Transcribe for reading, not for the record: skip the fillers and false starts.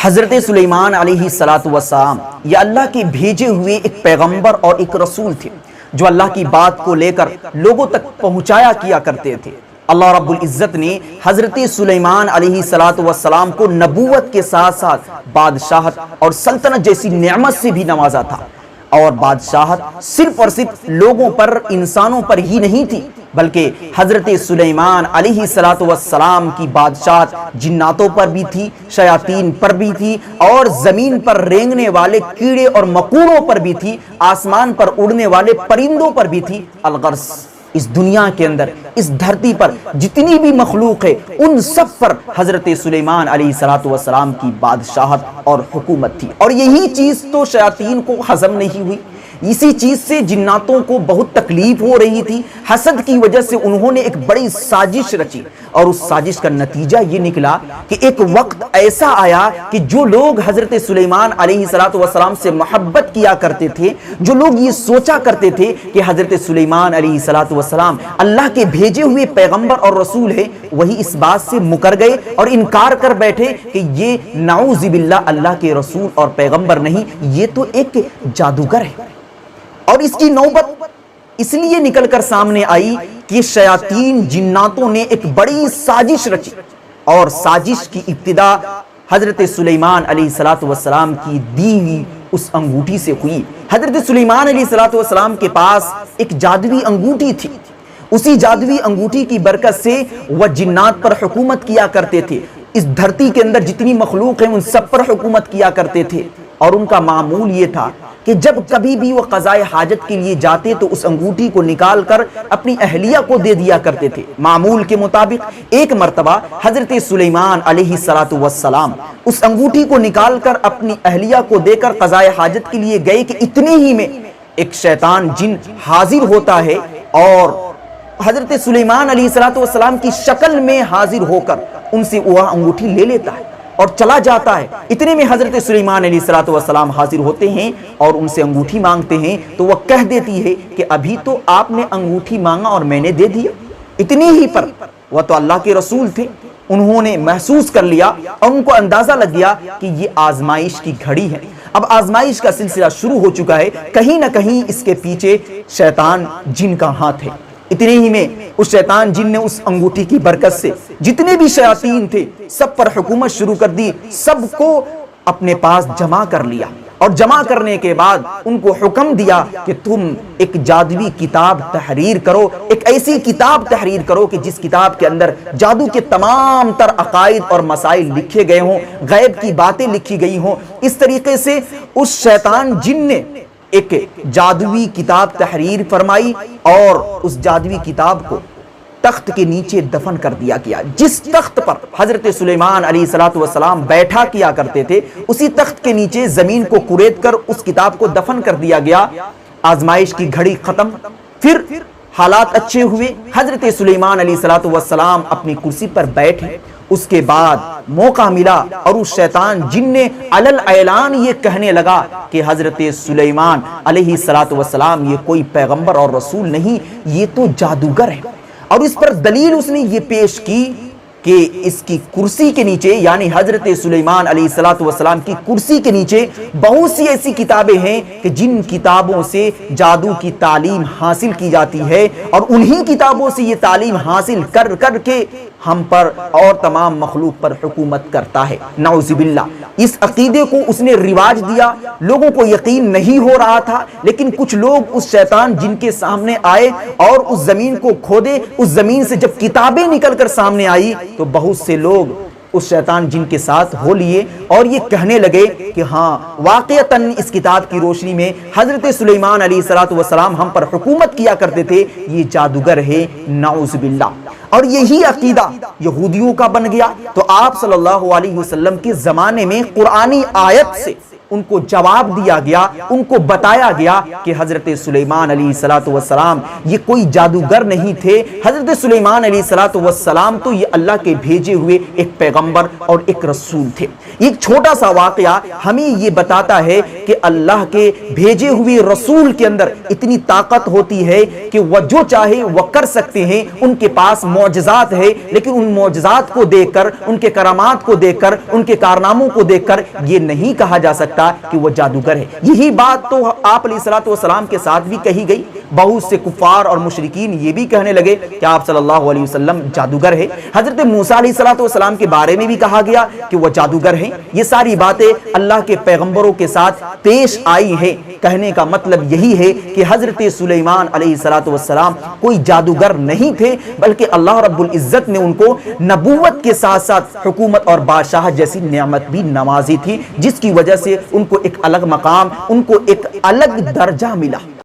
حضرت سلیمان علیہ السلام یہ اللہ کے بھیجے ہوئے ایک پیغمبر اور ایک رسول تھے جو اللہ کی بات کو لے کر لوگوں تک پہنچایا کیا کرتے تھے۔ اللہ رب العزت نے حضرت سلیمان علیہ السلام کو نبوت کے ساتھ ساتھ بادشاہت اور سلطنت جیسی نعمت سے بھی نوازا تھا، اور بادشاہت صرف اور صرف لوگوں پر، انسانوں پر ہی نہیں تھی، بلکہ حضرت سلیمان علیہ السلام کی بادشاہت جناتوں پر بھی تھی، شیاطین پر بھی تھی، اور زمین پر رینگنے والے کیڑے اور مکوڑوں پر بھی تھی، آسمان پر اڑنے والے پرندوں پر بھی تھی۔ الغرض اس دنیا کے اندر، اس دھرتی پر جتنی بھی مخلوق ہے، ان سب پر حضرت سلیمان علیہ السلام کی بادشاہت اور حکومت تھی، اور یہی چیز تو شیاطین کو ہضم نہیں ہوئی، اسی چیز سے جناتوں کو بہت تکلیف ہو رہی تھی۔ حسد کی وجہ سے انہوں نے ایک بڑی سازش رچی، اور اس سازش کا نتیجہ یہ نکلا کہ ایک وقت ایسا آیا کہ جو لوگ حضرت سلیمان علیہ السلام سے محبت کیا کرتے تھے، جو لوگ یہ سوچا کرتے تھے کہ حضرت سلیمان علیہ السلام اللہ کے بھیجے ہوئے پیغمبر اور رسول ہے، وہی اس بات سے مکر گئے اور انکار کر بیٹھے کہ یہ نعوذ باللہ اللہ کے رسول اور پیغمبر نہیں، یہ تو ایک جادوگر ہے۔ اور اس کی نوبت اس لیے نکل کر سامنے آئی کہ شیاطین جناتوں نے ایک بڑی سازش رچی، اور سازش کی ابتدا حضرت سلیمان علیہ السلام کی دی ہوئی اس انگوٹھی سے ہوئی۔ حضرت سلیمان علیہ السلام کے پاس ایک جادوی انگوٹھی تھی، اسی جادوی انگوٹھی کی برکت سے وہ جنات پر حکومت کیا کرتے تھے، اس دھرتی کے اندر جتنی مخلوق ہیں ان سب پر حکومت کیا کرتے تھے، اور ان کا معمول یہ تھا کہ جب کبھی بھی وہ قضائے حاجت کے لیے جاتے تو اس انگوٹھی کو نکال کر اپنی اہلیہ کو دے دیا کرتے تھے۔ معمول کے مطابق ایک مرتبہ حضرت سلیمان علیہ السلام اس انگوٹھی کو نکال کر اپنی اہلیہ کو دے کر قضائے حاجت کے لیے گئے کہ اتنے ہی میں ایک شیطان جن حاضر ہوتا ہے، اور حضرت سلیمان علیہ السلام کی شکل میں حاضر ہو کر ان سے وہ انگوٹھی لے لیتا ہے اور چلا جاتا ہے۔ اتنے میں حضرت سلیمان علیہ السلام حاضر ہوتے ہیں اور ان سے انگوٹھی مانگتے ہیں، تو وہ کہہ دیتی ہے کہ ابھی تو آپ نے انگوٹھی مانگا اور میں نے دے دیا۔ اتنی ہی پر وہ تو اللہ کے رسول تھے، انہوں نے محسوس کر لیا اور ان کو اندازہ لگ گیا کہ یہ آزمائش کی گھڑی ہے، اب آزمائش کا سلسلہ شروع ہو چکا ہے، کہیں نہ کہیں اس کے پیچھے شیطان جن کا ہاتھ ہے۔ اتنے ہی میں اس شیطان جن نے اس انگوٹھی کی برکت سے جتنے بھی شیاطین تھے سب پر حکومت شروع کر دی، سب کو اپنے پاس جمع کر لیا، اور جمع کرنے کے بعد ان کو حکم دیا کہ تم ایک جادوی کتاب تحریر کرو، ایک ایسی کتاب تحریر کرو کہ جس کتاب کے اندر جادو کے تمام تر عقائد اور مسائل لکھے گئے ہوں، غیب کی باتیں لکھی گئی ہوں۔ اس طریقے سے اس شیطان جن نے ایک جادوی کتاب تحریر فرمائی، اور اس جادوی کتاب کو تخت کے نیچے دفن کر دیا گیا۔ جس تخت پر حضرت سلیمان علیہ السلام بیٹھا کیا کرتے تھے، اسی تخت کے نیچے زمین کو کرید کر اس کتاب کو دفن کر دیا گیا۔ آزمائش کی گھڑی ختم، پھر حالات اچھے ہوئے، حضرت سلیمان علیہ السلام اپنی کرسی پر بیٹھے۔ اس کے بعد موقع ملا اور اس شیطان جن نے علل اعلان یہ کہنے لگا کہ حضرت سلیمان علیہ السلام یہ کوئی پیغمبر اور رسول نہیں، یہ تو جادوگر ہے، اور اس پر دلیل اس نے یہ پیش کی کہ اس کی کرسی کے نیچے، یعنی حضرت سلیمان علیہ السلام کی کرسی کے نیچے بہت سی ایسی کتابیں ہیں کہ جن کتابوں سے جادو کی تعلیم حاصل کی جاتی ہے، اور انہی کتابوں سے یہ تعلیم حاصل کر کر کے ہم پر اور تمام مخلوق پر حکومت کرتا ہے۔ نعوذ باللہ، اس عقیدے کو اس نے رواج دیا، لوگوں کو یقین نہیں ہو رہا تھا، لیکن کچھ لوگ اس شیطان جن کے سامنے آئے اور اس زمین کو کھودے، اس زمین سے جب کتابیں نکل کر سامنے آئی تو بہت سے لوگ اس شیطان جن کے ساتھ ہو لیے اور یہ کہنے لگے کہ ہاں واقعتاً اس کتاب کی روشنی میں حضرت سلیمان علیہ السلام ہم پر حکومت کیا کرتے تھے، یہ جادوگر ہے، نعوذ باللہ۔ اور یہی عقیدہ یہودیوں کا بن گیا، تو آپ صلی اللہ علیہ وسلم کے زمانے میں قرآنی آیت سے ان کو جواب دیا گیا، ان کو بتایا گیا کہ حضرت سلیمان علیہ السلام یہ کوئی جادوگر نہیں تھے، حضرت سلیمان علیہ السلام تو یہ اللہ کے بھیجے ہوئے ایک پیغمبر اور ایک رسول تھے۔ ایک چھوٹا سا واقعہ ہمیں یہ بتاتا ہے کہ اللہ کے بھیجے ہوئے رسول کے اندر اتنی طاقت ہوتی ہے کہ وہ جو چاہے وہ کر سکتے ہیں، ان کے پاس معجزات ہے، لیکن ان معجزات کو دیکھ کر، ان کے کرامات کو دیکھ کر، ان کے کارناموں کو دیکھ کر یہ نہیں کہا جا سکتا کہ وہ جادوگر ہے۔ یہی بات تو آپ علیہ السلام کے ساتھ بھی کہی گئی، بہت سے کفار اور مشرکین یہ بھی کہنے لگے کہ آپ صلی اللہ علیہ وسلم جادوگر ہے۔ حضرت موسیٰ علیہ السلام کے بارے میں بھی کہا گیا کہ وہ جادوگر ہیں۔ یہ ساری باتیں اللہ کے پیغمبروں کے ساتھ پیش آئی ہیں۔ کہنے کا مطلب یہی ہے کہ حضرت سلیمان علیہ السلام کوئی جادوگر نہیں تھے، بلکہ اللہ رب العزت نے ان کو نبوت کے ساتھ ساتھ حکومت اور بادشاہ جیسی نعمت بھی نوازی تھی، جس کی وجہ سے ان کو ایک الگ مقام، ان کو ایک الگ درجہ ملا۔